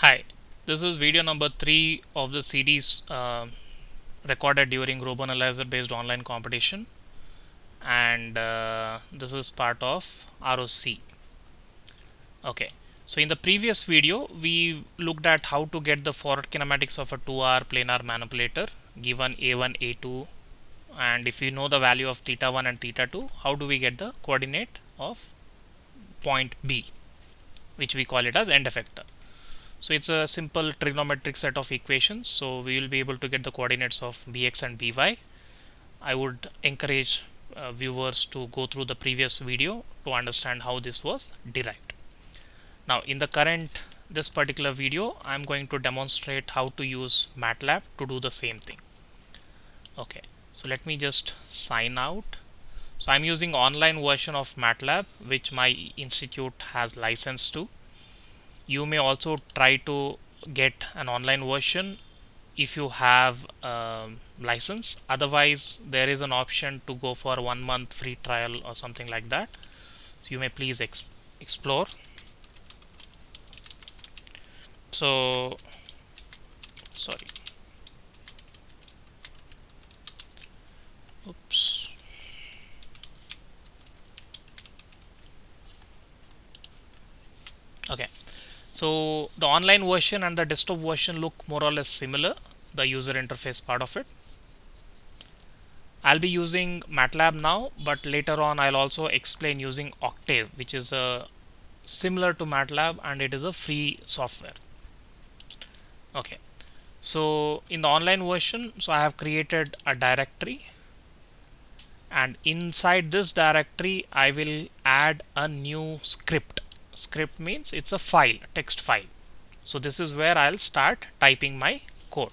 Hi, this is video number 3 of the series recorded during RoboAnalyzer based online competition, and this is part of ROC. Okay, so in the previous video we looked at how to get the forward kinematics of a 2R planar manipulator given A1, A2, and if you know the value of theta 1 and theta 2, how do we get the coordinate of point B, which we call it as end effector. So it's a simple trigonometric set of equations. So we will be able to get the coordinates of bx and by. I would encourage viewers to go through the previous video to understand how this was derived. Now in the this particular video, I'm going to demonstrate how to use MATLAB to do the same thing. Okay, so let me just sign out. So I'm using online version of MATLAB, which my institute has license to. You may also try to get an online version if you have license. Otherwise there is an option to go for 1 month free trial or something like that, so you may please explore. So sorry, oops. Okay, so the online version and the desktop version look more or less similar, the user interface part of it. I'll be using MATLAB now, but later on I'll also explain using Octave, which is similar to MATLAB and it is a free software. Okay, so in the online version, so I have created a directory, and inside this directory I will add a new script. Script means it's a file, text file. So this is where I'll start typing my code.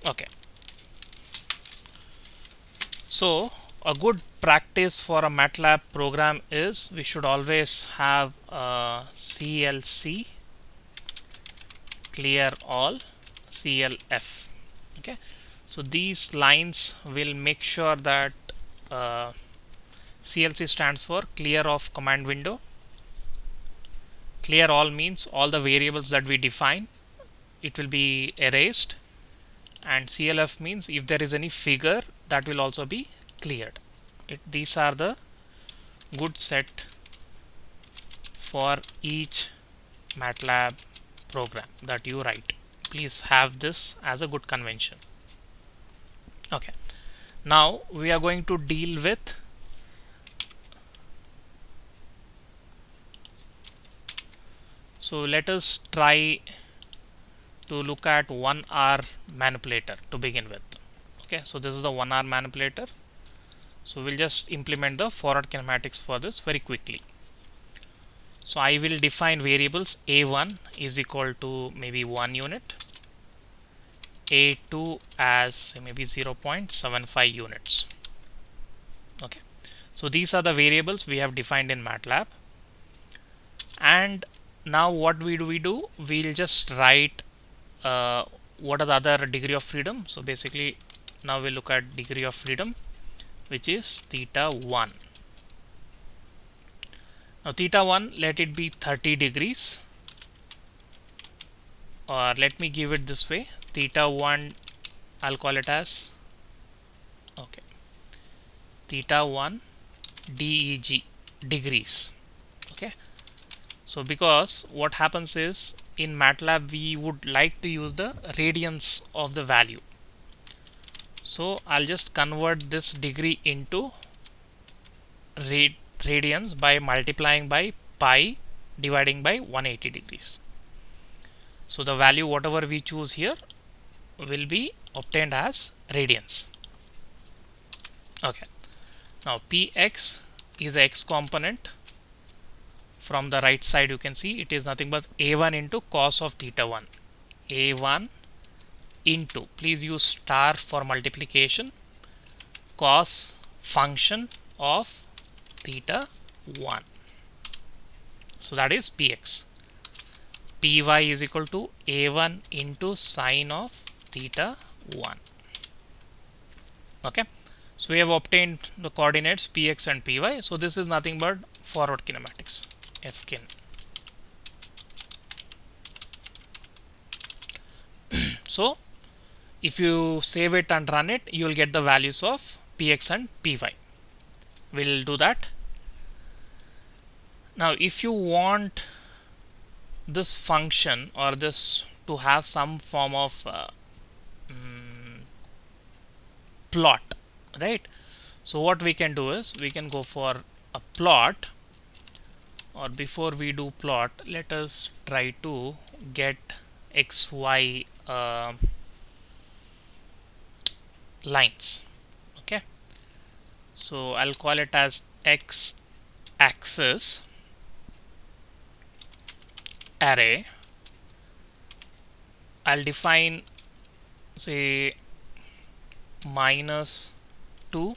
Okay, so a good practice for a MATLAB program is we should always have a CLC, clear all, CLF. Okay, so these lines will make sure that CLC stands for clear of command window. Clear all means all the variables that we define, it will be erased, and CLF means if there is any figure, that will also be cleared. These are the good set for each MATLAB program that you write. Please have this as a good convention. Okay, now we are going to deal with so let us try to look at 1R manipulator to begin with. Okay, so this is the 1R manipulator. So we'll just implement the forward kinematics for this very quickly. So I will define variables. A1 is equal to maybe 1 unit, A2 as maybe 0.75 units. Okay, so these are the variables we have defined in MATLAB. And now what we do? We'll just write what are the other degree of freedom. So basically now we look at degree of freedom, which is theta 1. Now theta 1, let it be 30 degrees, or let me give it this way, theta 1 I'll call it as okay, theta 1 DEG, degrees. Okay, so because what happens is in MATLAB we would like to use the radians of the value. So I'll just convert this degree into radians by multiplying by pi dividing by 180 degrees. So the value whatever we choose here will be obtained as radians. Okay, now px is the x component. From the right side you can see it is nothing but a1 into cos of theta 1. A1 into, please use star for multiplication, cos function of theta 1. So that is px. Py is equal to a1 into sine of theta 1. Okay, So we have obtained the coordinates px and py. So this is nothing but forward kinematics, fkin. So if you save it and run it, you will get the values of px and py. We'll do that. Now if you want this function or this to have some form of plot, right? So what we can do is we can go for a plot, or before we do plot, let us try to get xy lines. Okay, so I'll call it as x axis array. I'll define, say, -2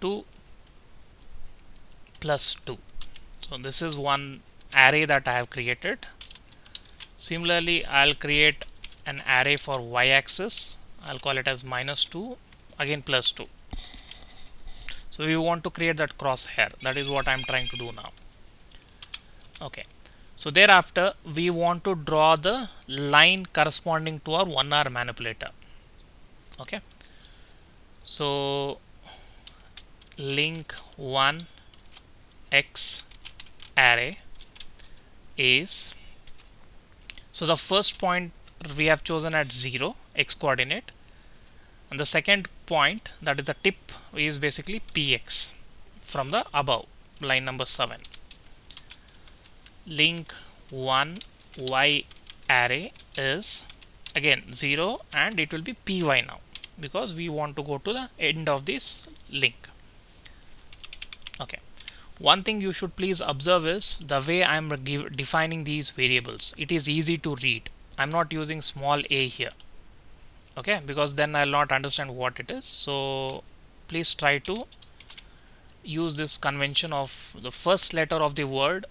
to +2. So this is one array that I have created. Similarly, I'll create an array for y-axis. I'll call it as -2, again +2. So we want to create that crosshair. That is what I'm trying to do now. Okay. So thereafter, we want to draw the line corresponding to our 1R manipulator. Okay. So link 1 x array is, so the first point we have chosen at 0 x coordinate, and the second point, that is the tip, is basically px from the above line number 7. Link 1 y array is again 0, and it will be py now because we want to go to the end of this link. Okay. One thing you should please observe is the way I'm defining these variables. It is easy to read. I'm not using small a here. Okay, because then I'll not understand what it is. So please try to use this convention of the first letter of the word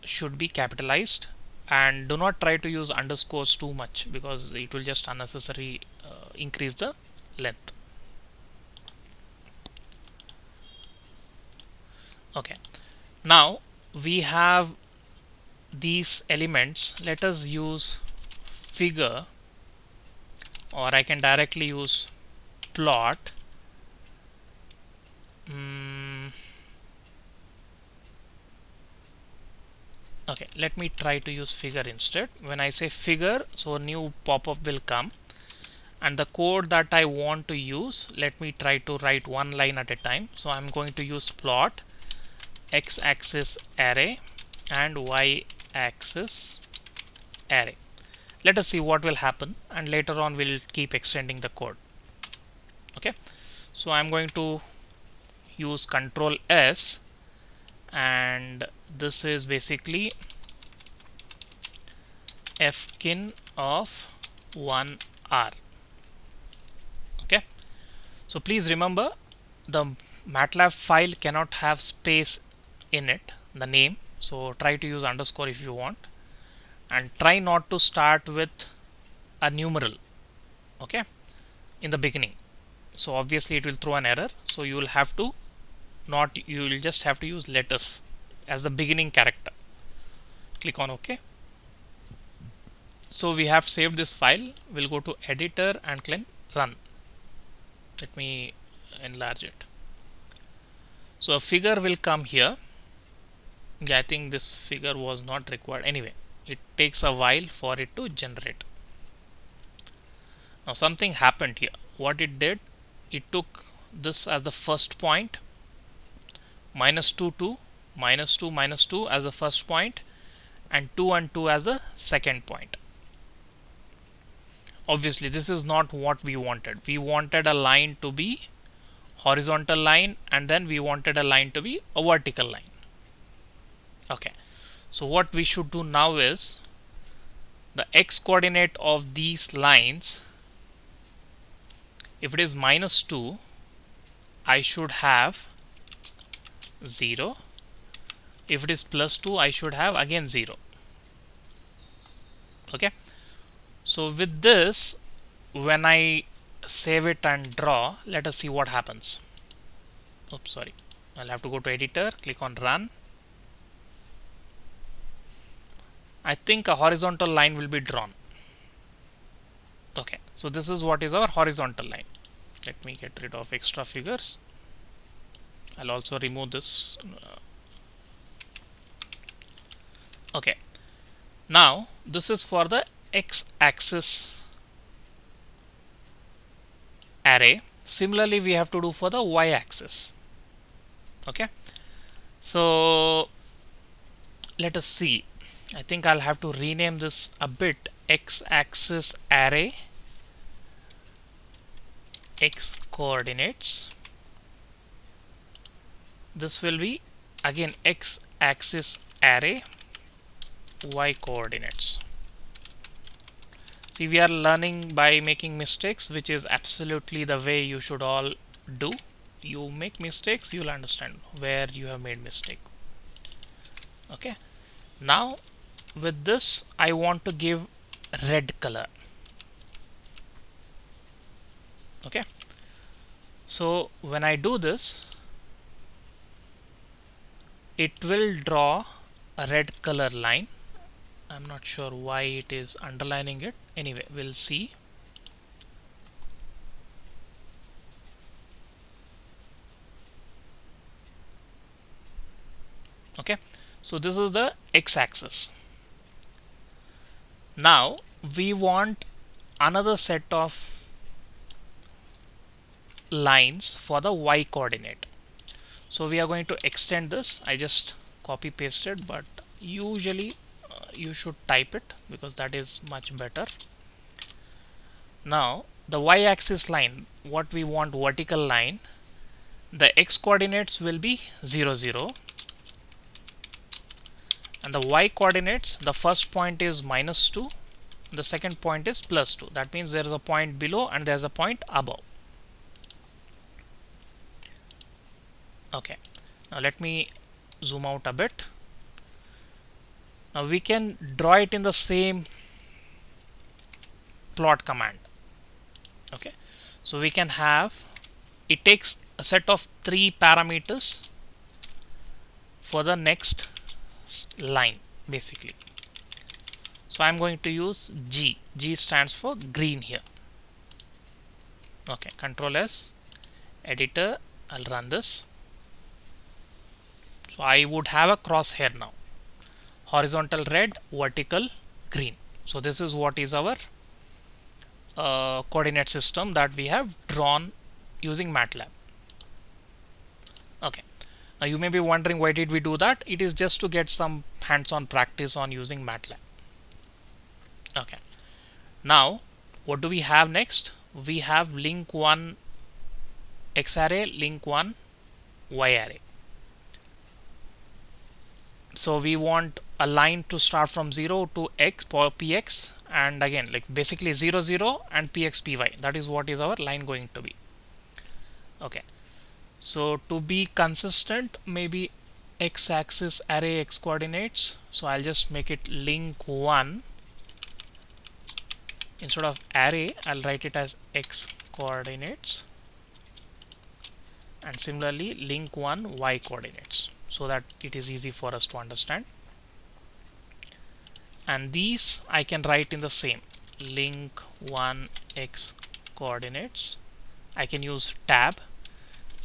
should be capitalized, and do not try to use underscores too much because it will just unnecessarily increase the length. Okay, now we have these elements. Let us use figure, or I can directly use plot. Okay, let me try to use figure instead. When I say figure, so a new pop-up will come, and the code that I want to use, let me try to write one line at a time. So I'm going to use plot x-axis array and y-axis array. Let us see what will happen, and later on we'll keep extending the code. Okay, so I'm going to use Control S, and this is basically fkin of 1R. Okay, so please remember the MATLAB file cannot have space in it, the name, so try to use underscore if you want, and try not to start with a numeral, okay, in the beginning. So obviously it will throw an error, so you will have to you will just have to use letters as the beginning character. Click on OK. So we have saved this file. We'll go to editor and click run. Let me enlarge it. So a figure will come here. Yeah, I think this figure was not required. Anyway, it takes a while for it to generate. Now something happened here. What it did, it took this as the first point, -2 2 -2 -2 as the first point, and 2 and 2 as the second point. Obviously this is not what we wanted. We wanted a line to be horizontal line, and then we wanted a line to be a vertical line. Okay, so what we should do now is the x coordinate of these lines, if it is -2, I should have 0. If it is +2, I should have again 0. Okay, so with this, when I save it and draw. Let us see what happens. Oops, sorry. I'll have to go to editor, click on run. I think a horizontal line will be drawn. Okay, so this is what is our horizontal line. Let me get rid of extra figures. I'll also remove this. Okay, now this is for the x-axis array. Similarly, we have to do for the y-axis. Okay, so let us see. I think I'll have to rename this a bit. X-axis array x coordinates. This will be again x-axis array y coordinates. See, we are learning by making mistakes, which is absolutely the way you should all do. You make mistakes, you'll understand where you have made mistake. Okay, now with this I want to give red color. Okay, so when I do this, it will draw a red color line. I'm not sure why it is underlining it. Anyway, we'll see. Okay, so this is the x-axis. Now we want another set of lines for the y coordinate. So we are going to extend this. I just copy pasted, but usually you should type it because that is much better. Now the y-axis line, what we want, vertical line, the x coordinates will be 0 0, and the y coordinates, the first point is -2, the second point is +2. That means there is a point below and there is a point above. Okay, now let me zoom out a bit. Now we can draw it in the same plot command. Okay, so we can have, it takes a set of 3 parameters for the next line basically. So I'm going to use G. G stands for green here. Okay, Control S, editor, I'll run this. So I would have a crosshair now. Horizontal red, vertical green. So this is what is our coordinate system that we have drawn using MATLAB. Okay, now you may be wondering why did we do that. It is just to get some hands-on practice on using MATLAB. Okay, now what do we have next? We have link 1 x array, link 1 y array. So we want a line to start from 0 to x for px, and again like basically 0 0 and px py. That is what is our line going to be. Okay, so to be consistent, maybe x-axis array x coordinates. So I'll just make it link 1. Instead of array, I'll write it as x coordinates, and similarly link 1 y coordinates, so that it is easy for us to understand. And these I can write in the same link 1 x coordinates. I can use tab,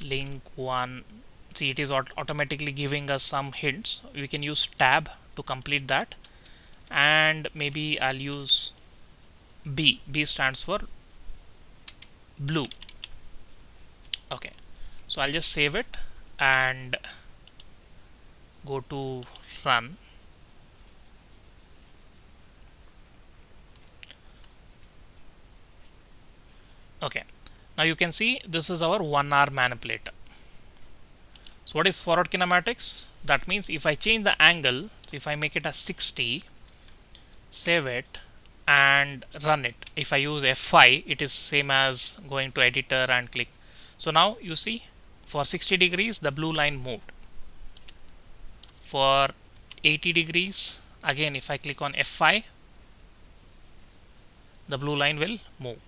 link 1. See, it is automatically giving us some hints. We can use tab to complete that, and maybe I'll use B. B stands for blue. Okay, so I'll just save it and go to run. Okay, now you can see this is our 1R manipulator. So what is forward kinematics? That means if I change the angle, so if I make it as 60, save it and run it. If I use F5, it is same as going to editor and click. So now you see for 60 degrees the blue line moved. For 80 degrees, again if I click on F5, the blue line will move.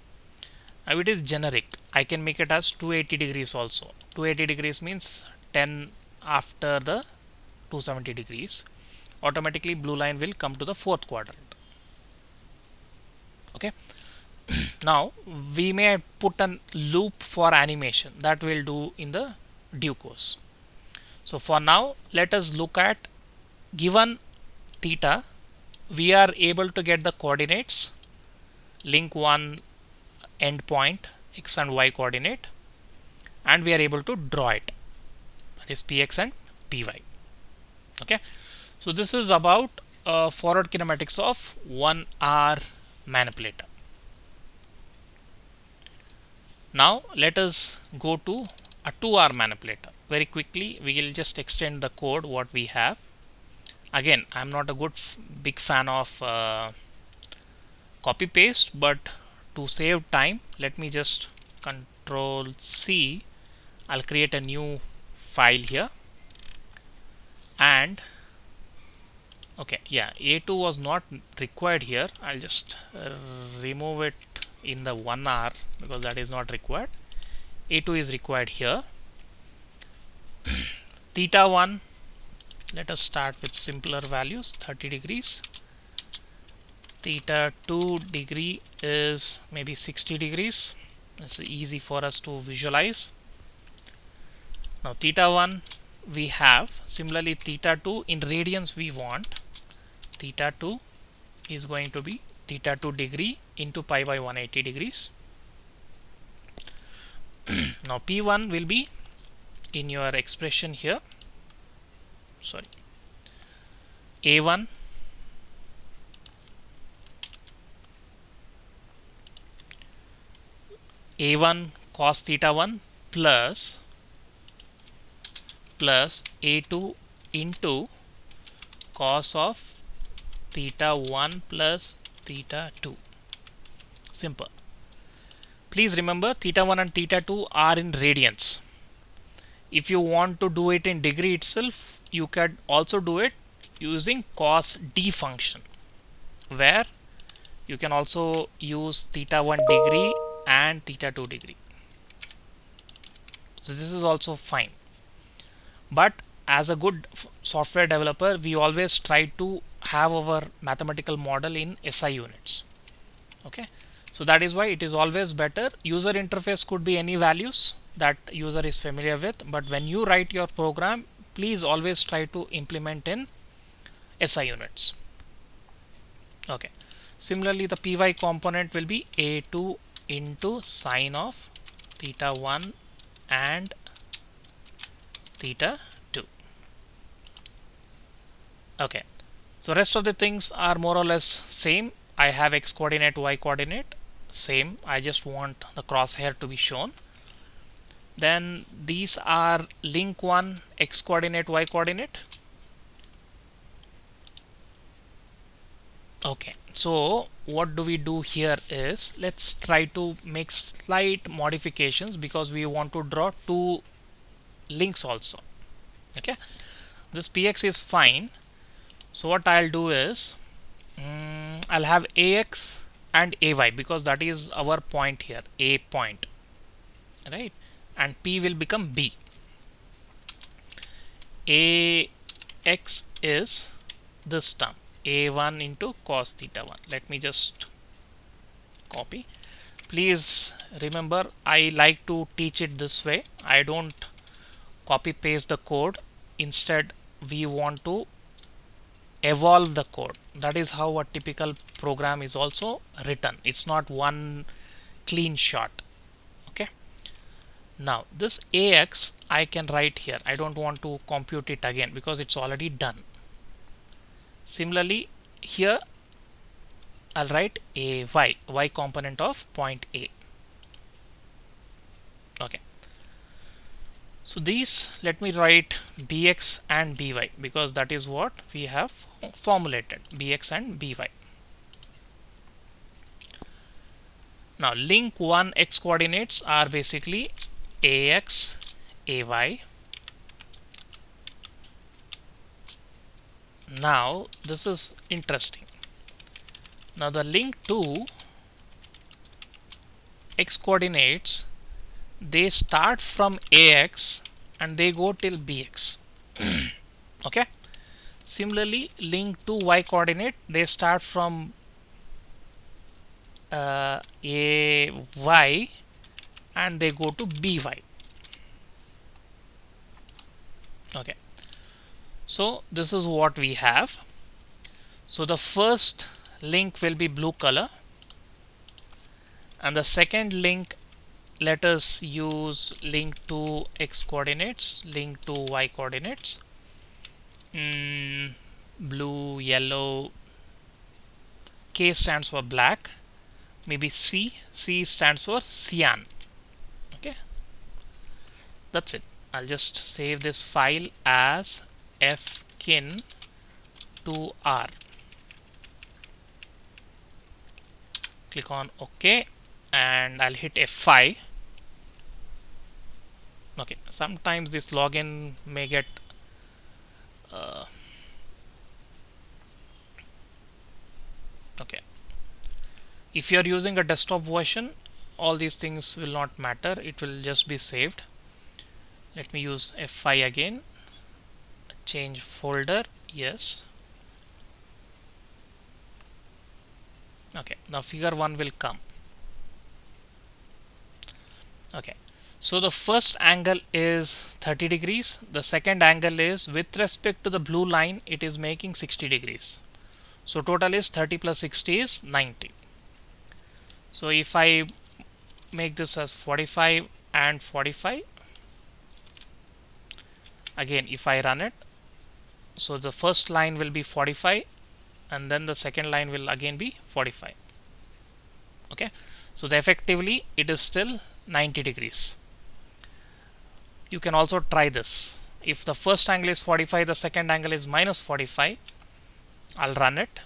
Now it is generic. I can make it as 280 degrees also. 280 degrees means 10 after the 270 degrees. Automatically blue line will come to the fourth quadrant. Okay. Now we may put a loop for animation that we'll do in the due course. So for now, let us look at given theta, we are able to get the coordinates, link one endpoint x and y coordinate, and we are able to draw it, that is px and py. Okay, so this is about forward kinematics of 1R manipulator. Now let us go to a 2R manipulator. Very quickly we will just extend the code what we have. Again, I'm not a big fan of copy paste, but to save time, let me just Control C. I'll create a new file here, and okay, yeah, A2 was not required here. I'll just remove it in the 1R because that is not required. A2 is required here. Theta 1, let us start with simpler values, 30 degrees. Theta 2 degree is maybe 60 degrees. It's easy for us to visualize. Now theta 1 we have, similarly theta 2 in radians we want. Theta 2 is going to be theta 2 degree into pi by 180 degrees. Now P1 will be in your expression here, sorry, A1 A1 cos theta 1 plus A2 into cos of theta 1 plus theta 2. Simple. Please remember theta 1 and theta 2 are in radians. If you want to do it in degree itself, you can also do it using cos d function, where you can also use theta 1 degree and theta 2 degree. So this is also fine. But as a good software developer, we always try to have our mathematical model in SI units. Okay, so that is why it is always better. User interface could be any values that user is familiar with, but when you write your program, please always try to implement in SI units. Okay, similarly the py component will be A2 into sine of theta 1 and theta 2. Okay, so rest of the things are more or less same. I have x coordinate, y coordinate, same. I just want the crosshair to be shown. Then these are link 1 x coordinate, y coordinate. Okay, so what do we do here is, let's try to make slight modifications because we want to draw two links also. Okay, this px is fine. So what I'll do is I'll have ax and ay because that is our point here, a point, right? And p will become b. Ax is this term, a1 into cos theta 1. Let me just copy. Please remember, I like to teach it this way. I don't copy paste the code. Instead, we want to evolve the code. That is how a typical program is also written. It's not one clean shot. Okay, now this ax I can write here. I don't want to compute it again because it's already done. Similarly here I'll write a y component of point A. Okay, so these, let me write bx and by because that is what we have formulated, bx and by. Now link 1 x coordinates are basically ax, ay. Now this is interesting. Now the link 2 x coordinates, they start from ax and they go till bx. Okay. Similarly, link to y coordinate, they start from ay and they go to by. Okay. So this is what we have. So the first link will be blue color, and the second link, let us use link to x coordinates, link to y coordinates. Blue, yellow, K stands for black, maybe C stands for cyan. Okay, that's it. I'll just save this file as fkin2r. Click on OK and I'll hit F5. Okay, sometimes this login may get okay. If you are using a desktop version, all these things will not matter, it will just be saved. Let me use F5 again. Change folder, yes. Okay, now figure 1 will come. Okay, so the first angle is 30 degrees. The second angle is, with respect to the blue line, it is making 60 degrees. So total is 30 plus 60 is 90. So if I make this as 45 and 45, again if I run it, so the first line will be 45 and then the second line will again be 45. Okay, so effectively it is still 90 degrees. You can also try this. If the first angle is 45, the second angle is minus 45, I'll run it.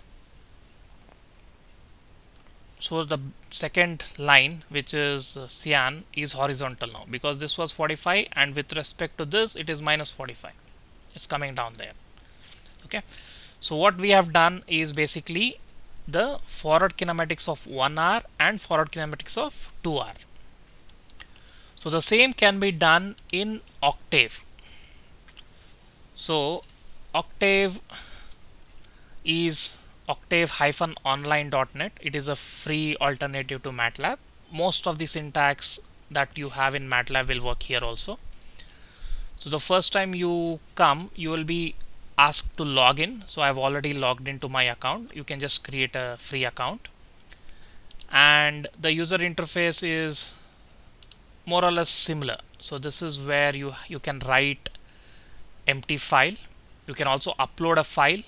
So the second line, which is cyan, is horizontal now because this was 45 and with respect to this it is minus 45. It's coming down there. Okay, so what we have done is basically the forward kinematics of 1r and forward kinematics of 2r. So the same can be done in Octave. So Octave is octave-online.net. It is a free alternative to MATLAB. Most of the syntax that you have in MATLAB will work here also. So the first time you come, you will be asked to log in. So I've already logged into my account. You can just create a free account. And the user interface is more or less similar. So this is where you can write empty file. You can also upload a file.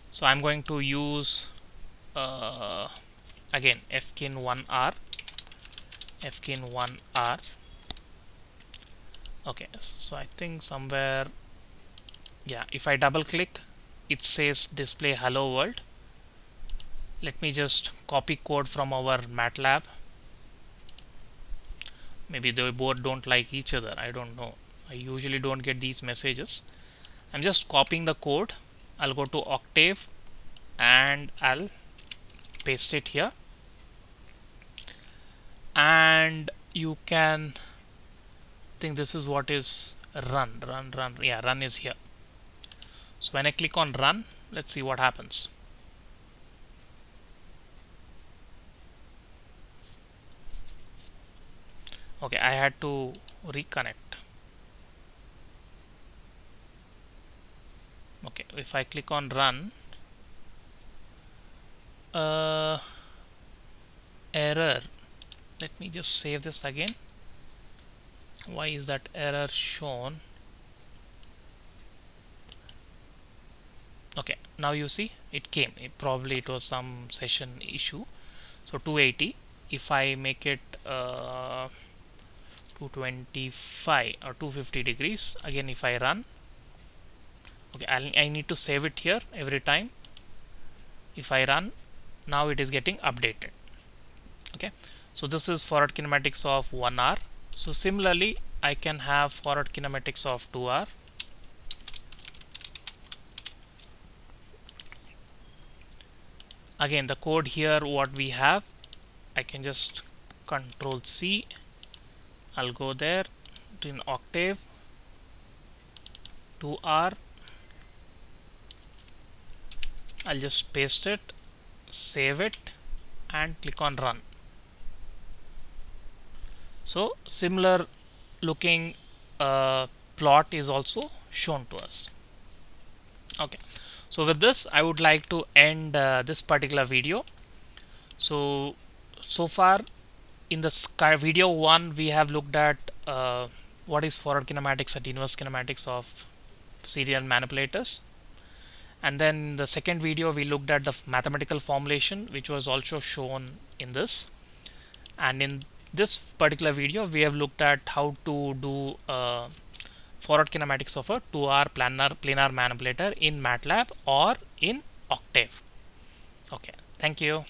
So I'm going to use again fkin1r. Okay, so I think somewhere, yeah, if I double click, it says display hello world. Let me just copy code from our MATLAB. Maybe they both don't like each other, I don't know. I usually don't get these messages. I'm just copying the code. I'll go to Octave and I'll paste it here, and you can think this is what is run. Yeah, run is here. So when I click on run, let's see what happens. Okay, I had to reconnect. Okay, if I click on run, error. Let me just save this again. Why is that error shown? Okay, now you see it came. Probably it was some session issue. So 280. If I make it 225 or 250 degrees, again if I run, okay, I need to save it here every time. If I run, now it is getting updated. Okay, so this is forward kinematics of 1r. So similarly, I can have forward kinematics of 2r. Again, the code here, what we have, I can just Control C. I'll go there in Octave, 2R. I'll just paste it, save it, and click on run. So similar looking plot is also shown to us. Okay, so with this I would like to end this particular video. So far in this video 1 we have looked at what is forward kinematics and inverse kinematics of serial manipulators, and then the second video we looked at the mathematical formulation, which was also shown in this, and in this particular video we have looked at how to do forward kinematics of a 2R planar manipulator in MATLAB or in Octave. Okay, thank you.